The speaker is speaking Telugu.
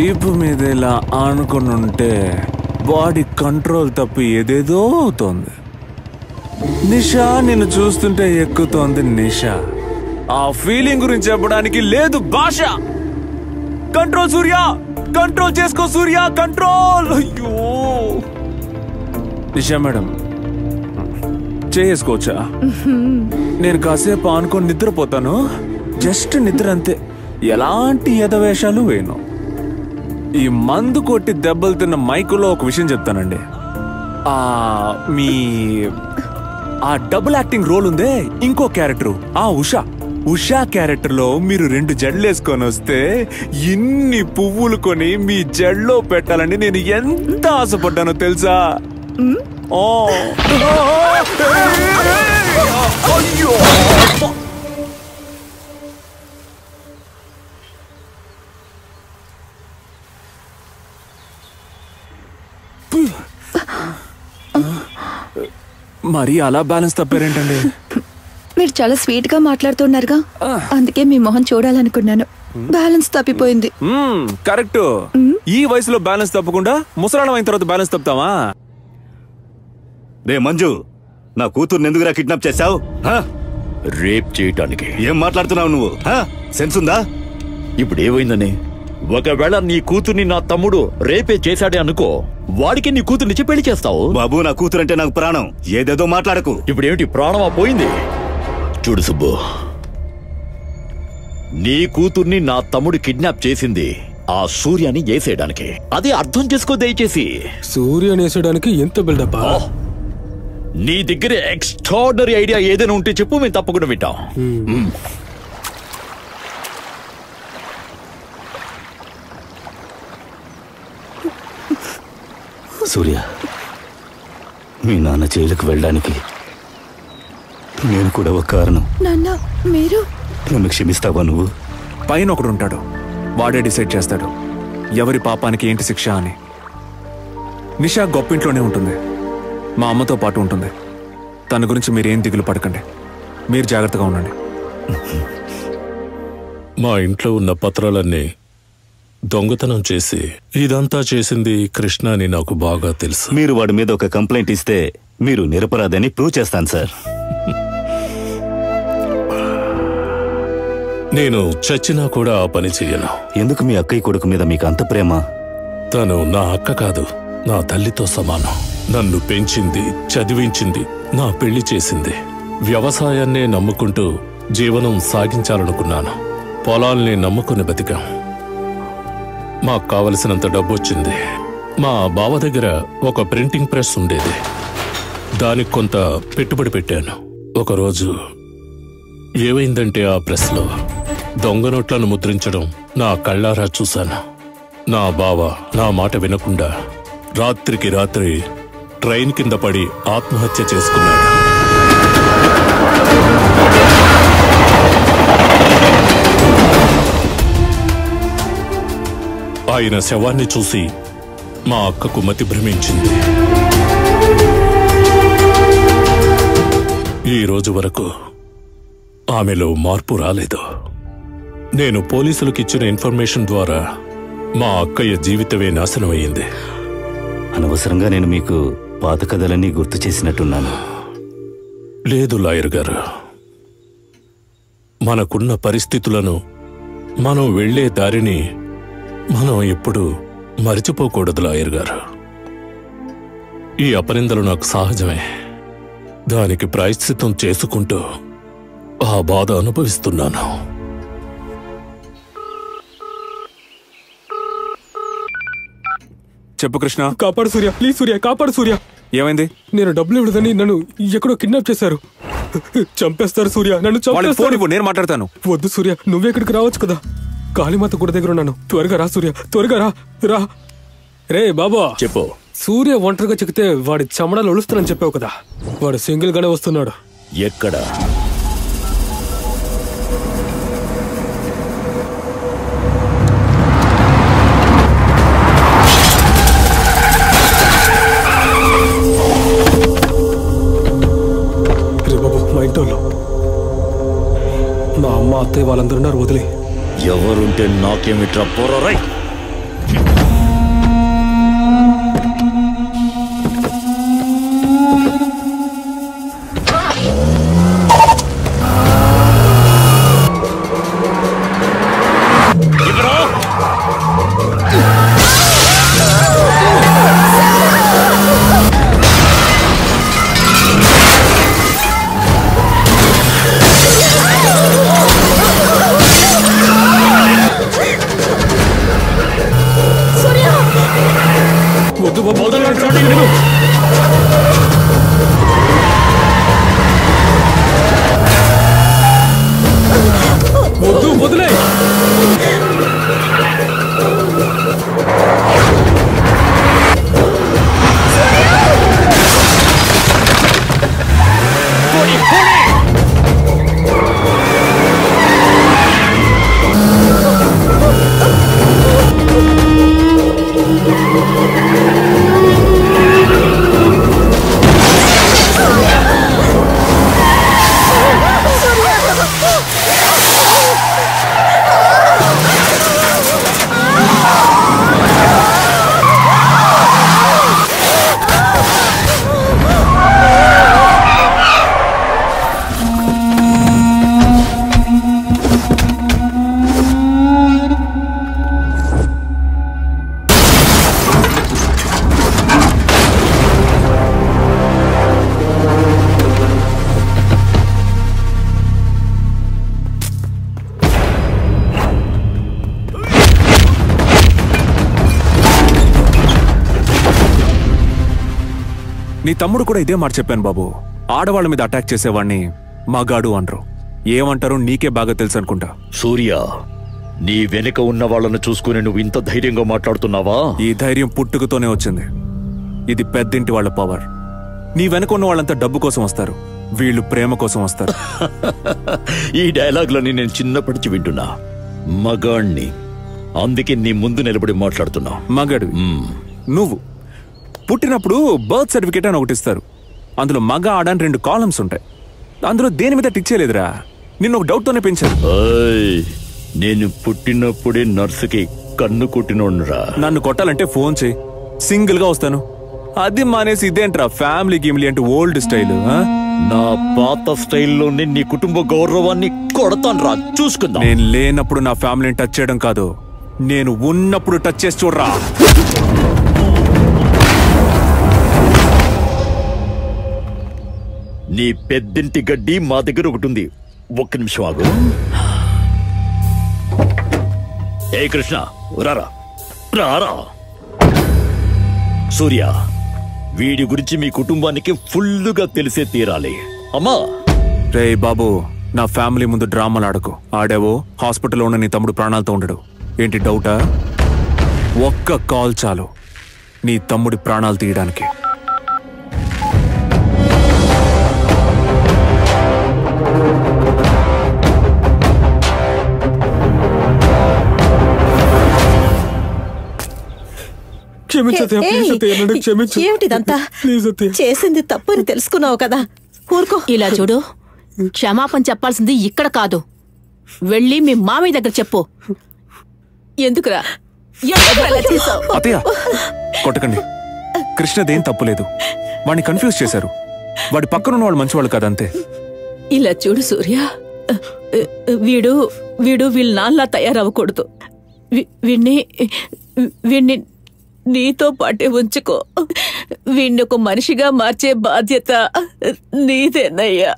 వీపు మీద ఇలా ఆనుకొని ఉంటే బాడీ కంట్రోల్ తప్పి ఏదేదో అవుతోంది. నిషా నిన్ను చూస్తుంటే ఎక్కుతోంది నిషా. ఆ ఫీలింగ్ గురించి చెప్పడానికి లేదు భాష. కంట్రోల్ సూర్య, కంట్రోల్ చేసుకో సూర్య, కంట్రోల్. అయ్యో నిషా మేడం చేసుకోవచ్చా? నేను కాసేపు ఆనుకొని నిద్రపోతాను. జస్ట్ నిద్ర అంతే, ఎలాంటి ఎదవేషాలు వేయను. ఈ మందు కొట్టి దెబ్బలు తిన్న మైకులో ఒక విషయం చెప్తానండి. మీ ఆ డబుల్ యాక్టింగ్ రోల్ ఉందే, ఇంకో క్యారెక్టర్ ఉషా క్యారెక్టర్ లో మీరు 2 జడ్లు వేసుకొని వస్తే ఇన్ని పువ్వులు కొని మీ జడ్లో పెట్టాలని నేను ఎంత ఆశపడ్డానో తెలుసా? అయ్యో మరి అలా బ్యాలెన్స్ తప్పారేంటండి? మీరు చాలా స్వీట్ గా మాట్లాడుతున్నారుగా, అందుకే మీ మొహం చూడాలనుకున్నాను. బ్యాలెన్స్ తప్పిపోయింది. కరెక్ట్. ఈ వయసులో బ్యాలెన్స్ తప్పకుండా ముసలాళ్ళం అయిన తర్వాత బ్యాలెన్స్ తప్పుతావా? రే మంజు, నా కూతుర్ని ఎందుకురా కిడ్నాప్ చేశావు? రేప్ చేయటానికి. ఏం మాట్లాడుతున్నావు నువ్వు? సెన్స్ ఉందా? ఇప్పుడు ఏమైందని? ఒకవేళ నీ కూతుర్ని నా తమ్ముడు రేపే చేశాడే అనుకో, వాడికి నీ కూతుర్నిచ్చి పెళ్లి చేస్తావు. బాబు, నా కూతురంటే నాకు ప్రాణం. ఏదేదో మాట్లాడకు. ఇప్పుడు ఏమిటి ప్రాణమా పోయింది? చూడు సుబ్బు, నీ కూతుర్ని నా తమ్ముడు కిడ్నాప్ చేసింది ఆ సూర్యాని వేసేయడానికి. అది అర్థం చేసుకో దయచేసి. సూర్యాని వేసేయడానికి ఎంత బిల్డప్? నీ దగ్గర ఎక్స్ట్రాడినరీ ఐడియా ఏదైనా ఉంటే చెప్పు, మేము తప్పకుండా వింటాం. సూర్య, మీ నాన్న జైలుకు వెళ్ళడానికి నేను కూడా ఒక కారణం. నాన్న, మీరు నన్ను క్షమిస్తావా నువ్వు? పైన ఒకడు ఉంటాడు, వాడే డిసైడ్ చేస్తాడు ఎవరి పాపానికి ఏంటి శిక్ష అని. నిషా గొప్పింట్లోనే ఉంటుంది, మా అమ్మతో పాటు ఉంటుంది. తన గురించి మీరేం దిగులు పడకండి, మీరు జాగ్రత్తగా ఉండండి. మా ఇంట్లో ఉన్న పత్రాలన్నీ దొంగతనం చేసి ఇదంతా చేసింది కృష్ణ అని నాకు బాగా తెలుసు. మీరు వాడి మీద ఒక కంప్లైంట్ ఇస్తే మీరు నిరపరాధని ప్రూవ్ చేస్తాను సార్. నేను చచ్చినా కూడా ఆ పని చెయ్యను. ఎందుకు మీ అక్కయ్య కొడుకు మీద మీకు అంత ప్రేమ? తను నా అక్క కాదు, నా తల్లితో సమానం. నన్ను పెంచింది, చదివించింది, నా పెళ్లి చేసింది. వ్యవసాయాన్నే నమ్ముకుంటూ జీవనం సాగించాలనుకున్నాను. పొలాల్ని నమ్ముకుని బతికాం. మాకు కావలసినంత డబ్బు వచ్చింది. మా బావ దగ్గర ఒక ప్రింటింగ్ ప్రెస్ ఉండేది, దానికి కొంత పెట్టుబడి పెట్టాను. ఒకరోజు ఏమైందంటే ఆ ప్రెస్లో దొంగ నోట్లను ముద్రించడం నా కళ్ళారా చూశాను. నా బావ నా మాట వినకుండా రాత్రికి రాత్రి ట్రైన్ కింద పడి ఆత్మహత్య చేసుకున్నాడు. ఆయన శవాన్ని చూసి మా అక్కకు మతి భ్రమించింది. ఈ రోజు వరకు ఆమెలో మార్పు రాలేదు. నేను పోలీసులకు ఇచ్చిన ఇన్ఫర్మేషన్ ద్వారా మా అక్కయ్య జీవితమే నాశనమయ్యింది. అనవసరంగా నేను మీకు పాత కథలన్నీ గుర్తు చేసినట్టున్నాను. లేదు లాయర్ గారు, మనకున్న పరిస్థితులను, మనం వెళ్లే దారిని మనం ఎప్పుడు మరిచిపోకూడదు లాయర్ గారు. ఈ అపనిందలు నాకు సహజమే. దానికి ప్రాయశ్చిత్తం చేసుకుంటూ ఆ బాధ అనుభవిస్తున్నాను. చెప్పు కృష్ణ. కాపాడు సూర్య, ప్లీజ్ సూర్య, కాపాడు సూర్య. ఏమైంది? నేను డబ్బులు ఇవ్వదని నన్ను ఎక్కడో కిడ్నాప్ చేశారు. చంపేస్తారు సూర్య, నన్ను చంపేస్తారు. నేను మాట్లాడతాను. వద్దు సూర్య, నువ్వెక్కడికి రావచ్చు కదా. కాళీమాత గుడి దగ్గర ఉన్నాను. త్వరగా రా సూర్య, త్వరగా రా. రా రే బాబా. చెప్పు. సూర్య ఒంటరిగా చిక్కితే వాడి చమడాలు ఒలుస్తానని చెప్పావు కదా, వాడు సింగిల్ గానే వస్తున్నాడు. ఎక్కడ? రే బాబు, మా ఇంట్లో మా అమ్మ అత్తయ్య వాళ్ళందరూ ఉన్నారు, వదిలే. ఎవరుంటే నాకేమిట్రా పోరారై. వదిలే. నీ తమ్ముడు కూడా ఇదే మాట చెప్పాను బాబు. ఆడవాళ్ళ మీద అటాక్ చేసేవాడిని మగాడు అనరు. ఏమంటారో నీకే బాగా తెలుసు అనుకుంటా. సూర్య, నీ వెనుక ఉన్న వాళ్ళను చూసుకుని నువ్వు ఇంత ధైర్యంగా మాట్లాడుతున్నావా? ఈ ధైర్యం పుట్టుకతోనే వచ్చింది. ఇది పెద్దింటి వాళ్ళ పవర్. నీ వెనుక ఉన్న వాళ్ళంతా డబ్బు కోసం వస్తారు, వీళ్ళు ప్రేమ కోసం వస్తారు. ఈ డైలాగ్లని నేను చిన్నప్పటి వింటున్నా. మగాణ్ణి, అందుకే నీ ముందు నిలబడి మాట్లాడుతున్నా. మగాడివి నువ్వు. పుట్టినప్పుడు బర్త్ సర్టిఫికేట్ అని ఒకటి ఇస్తారు. అందులో మగ ఆడ అని 2 కాలమ్స్ ఉంటాయి. అందులో దేని మీద టిక్ చేయలేదురా. నిన్ను ఒక డౌట్ తోనే పెంచాను. నేను పుట్టినప్పుడే నర్సుకి కన్ను కొట్టినోడ్రా. నన్ను కొట్టాలంటే ఫోన్ చేయి, సింగిల్ గా వస్తాను. అది మానేసి ఇదేంట్రా ఫ్యామిలీ గిమ్లీ అంటే ఓల్డ్ స్టైల్. నా పాత స్టైల్లోనే నీ కుటుంబ గౌరవాన్ని కొడతాన్రా, చూసుకుందాం. నేను లేనప్పుడు నా ఫ్యామిలీని టచ్ చేయడం కాదు, నేను ఉన్నప్పుడు టచ్ చేసి చూడరా. నీ పెద్దింటి గడ్డి మా దగ్గర ఒకటి ఉంది. ఒక్క నిమిషం ఆగు. ఏ కృష్ణ, రారా రారా. సూర్య, వీడి గురించి మీ కుటుంబానికి ఫుల్లుగా తెలిసే తీరాలి. అమ్మా. రే బాబు, నా ఫ్యామిలీ ముందు డ్రామాలు ఆడకు. ఆడావో హాస్పిటల్లో ఉన్న నీ తమ్ముడు ప్రాణాలతో ఉండడు. ఏంటి డౌటా? ఒక్క కాల్ చాలు నీ తమ్ముడి ప్రాణాలు తీయడానికి. ఏమిటిదంతా? చేసింది తప్పని తెలుసుకున్నావు కదా, ఊరుకో. ఇలా చూడు, క్షమాపణ చెప్పాల్సింది ఇక్కడ కాదు, వెళ్ళి మీ మామయ్య దగ్గర చెప్పు. ఎందుకురా? అత్తయ్య కొట్టకండి. కృష్ణదేం తప్పులేదు. వాడిని కన్ఫ్యూజ్ చేశారు. వాడి పక్కనున్న వాళ్ళు మంచివాళ్ళు కాదంతే. ఇలా చూడు సూర్య, వీడు వీళ్ళ నాన్నలా తయారవ్వకూడదు. వీణ్ణి నీతో పాటే ఉంచుకో. వీణ్ణి ఒక మనిషిగా మార్చే బాధ్యత నీదేనయ్యా.